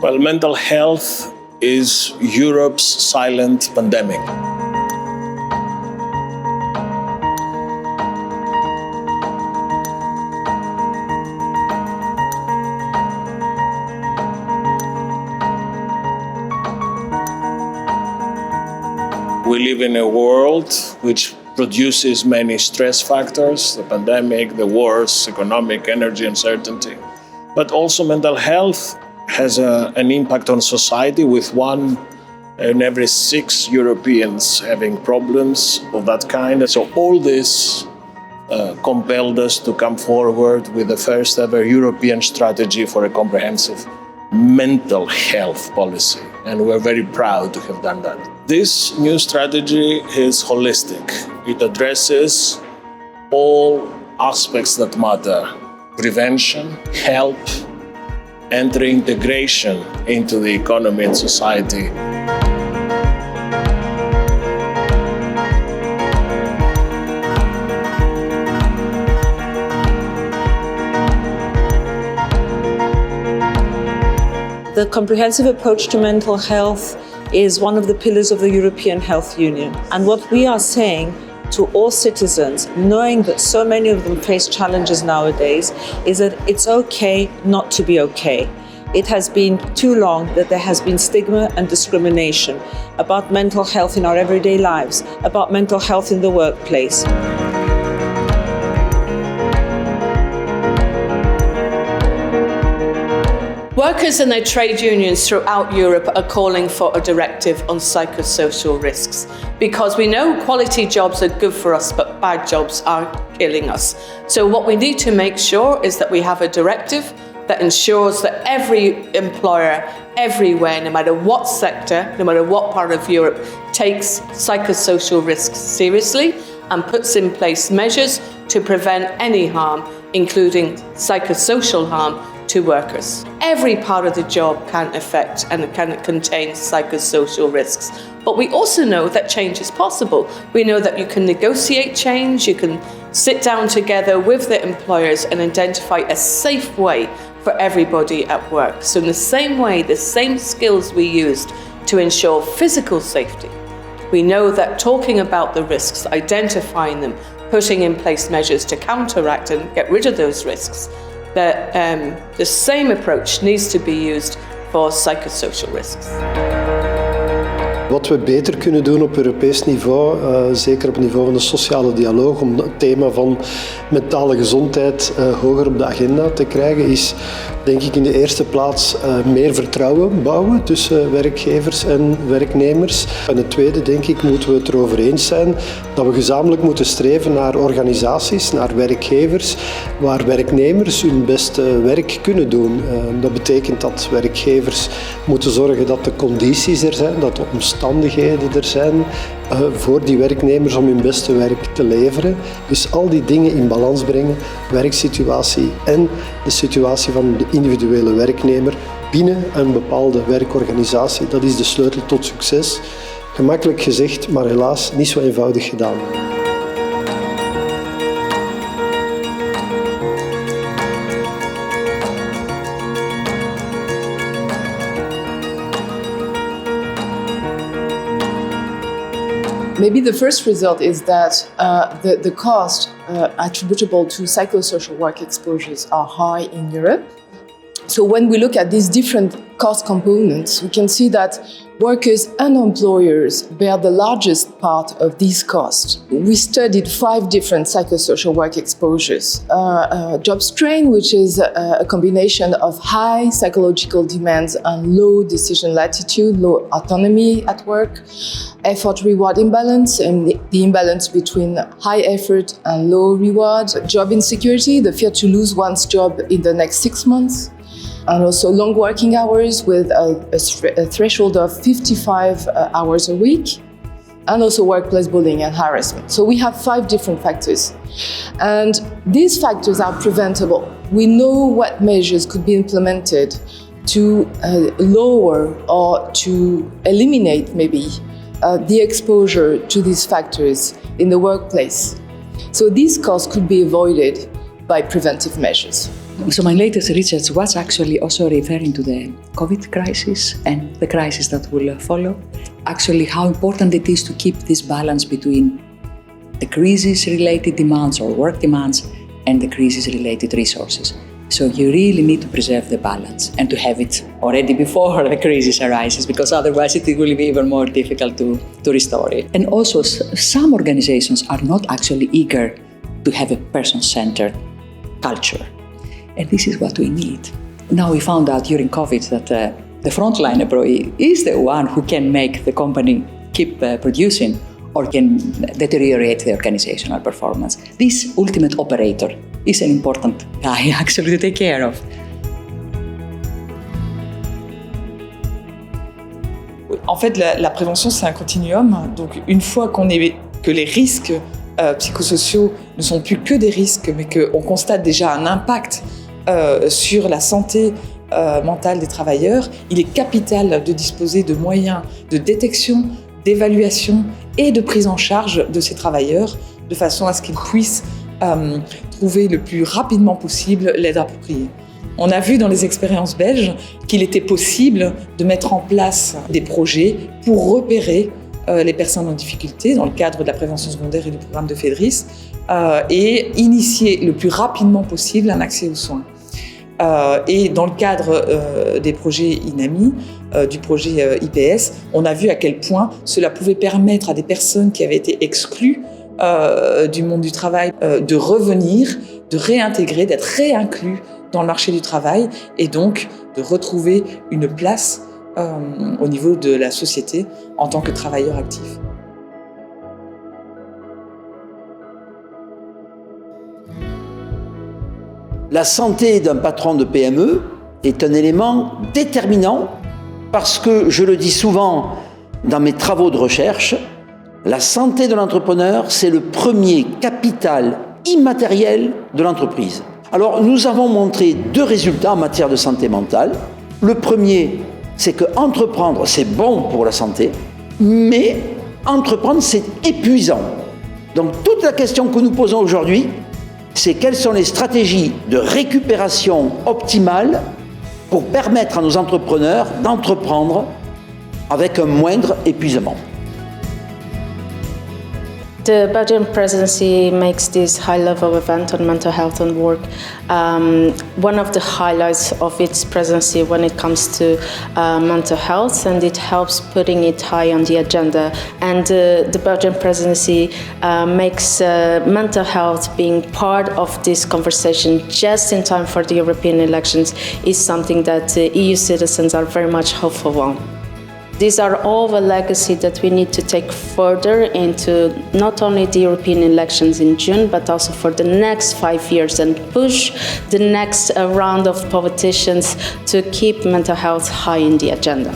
Well, mental health is Europe's silent pandemic. We live in a world which produces many stress factors, the pandemic, the wars, economic, energy uncertainty. But also mental health has an impact on society, with 1 in every 6 Europeans having problems of that kind. So all this compelled us to come forward with the first ever European strategy for a comprehensive mental health policy. And we're very proud to have done that. This new strategy is holistic. It addresses all aspects that matter: prevention, help, and reintegration into the economy and society. The comprehensive approach to mental health is one of the pillars of the European Health Union. And what we are saying to all citizens, knowing that so many of them face challenges nowadays, is that it's okay not to be okay. It has been too long that there has been stigma and discrimination about mental health in our everyday lives, about mental health in the workplace. Workers and their trade unions throughout Europe are calling for a directive on psychosocial risks, because we know quality jobs are good for us, but bad jobs are killing us. So what we need to make sure is that we have a directive that ensures that every employer, everywhere, no matter what sector, no matter what part of Europe, takes psychosocial risks seriously and puts in place measures to prevent any harm, including psychosocial harm, to workers. Every part of the job can affect and can contain psychosocial risks. But we also know that change is possible. We know that you can negotiate change, you can sit down together with the employers and identify a safe way for everybody at work. So in the same way, the same skills we used to ensure physical safety, we know that talking about the risks, identifying them, putting in place measures to counteract and get rid of those risks, that the same approach needs to be used for psychosocial risks. Wat we beter kunnen doen op Europees niveau, zeker op het niveau van de sociale dialoog, om het thema van mentale gezondheid hoger op de agenda te krijgen, is denk ik in de eerste plaats meer vertrouwen bouwen tussen werkgevers en werknemers. En het tweede, denk ik, moeten we het erover eens zijn dat we gezamenlijk moeten streven naar organisaties, naar werkgevers, waar werknemers hun beste werk kunnen doen. Dat betekent dat werkgevers moeten zorgen dat de condities er zijn, dat de omstandigheden er zijn voor die werknemers om hun beste werk te leveren. Dus al die dingen in balans brengen, werksituatie en de situatie van de individuele werknemer binnen een bepaalde werkorganisatie, dat is de sleutel tot succes. Gemakkelijk gezegd, maar helaas niet zo eenvoudig gedaan. Maybe the first result is that the cost attributable to psychosocial work exposures are high in Europe. So when we look at these different cost components, we can see that workers and employers bear the largest part of these costs. We studied 5 different psychosocial work exposures. Job strain, which is a combination of high psychological demands and low decision latitude, low autonomy at work. Effort-reward imbalance, and the imbalance between high effort and low reward. Job insecurity, the fear to lose one's job in the next 6 months. And also long working hours with a threshold of 55 hours a week, and also workplace bullying and harassment. So we have 5 different factors. And these factors are preventable. We know what measures could be implemented to lower or to eliminate maybe the exposure to these factors in the workplace. So these costs could be avoided by preventive measures. So my latest research was actually also referring to the COVID crisis and the crisis that will follow. Actually, how important it is to keep this balance between the crisis-related demands or work demands and the crisis-related resources. So you really need to preserve the balance and to have it already before the crisis arises, because otherwise it will be even more difficult to restore it. And also, some organizations are not actually eager to have a person-centered culture. And this is what we need. Now we found out during COVID that the frontline employee is the one who can make the company keep producing or can deteriorate the organizational performance. This ultimate operator is an important guy actually to take care of. En fait, la prévention, c'est un continuum. Donc, une fois que les risques psychosociaux ne sont plus que des risques, mais qu'on constate déjà un impact sur la santé mentale des travailleurs, il est capital de disposer de moyens de détection, d'évaluation et de prise en charge de ces travailleurs, de façon à ce qu'ils puissent trouver le plus rapidement possible l'aide appropriée. On a vu dans les expériences belges qu'il était possible de mettre en place des projets pour repérer les personnes en difficulté dans le cadre de la prévention secondaire et du programme de FEDRIS et initier le plus rapidement possible un accès aux soins. Et dans le cadre des projets INAMI, du projet IPS, on a vu à quel point cela pouvait permettre à des personnes qui avaient été exclues du monde du travail de revenir, de réintégrer, d'être réinclus dans le marché du travail et donc de retrouver une place au niveau de la société en tant que travailleurs actifs. La santé d'un patron de PME est un élément déterminant parce que, je le dis souvent dans mes travaux de recherche, la santé de l'entrepreneur, c'est le premier capital immatériel de l'entreprise. Alors, nous avons montré 2 résultats en matière de santé mentale. Le premier, c'est que entreprendre, c'est bon pour la santé, mais entreprendre, c'est épuisant. Donc, toute la question que nous posons aujourd'hui, c'est quelles sont les stratégies de récupération optimales pour permettre à nos entrepreneurs d'entreprendre avec un moindre épuisement. The Belgian presidency makes this high-level event on mental health and work one of the highlights of its presidency when it comes to mental health, and it helps putting it high on the agenda. And the Belgian presidency makes mental health being part of this conversation just in time for the European elections is something that EU citizens are very much hopeful on. These are all the legacy that we need to take further into not only the European elections in June, but also for the next 5 years and push the next round of politicians to keep mental health high in the agenda.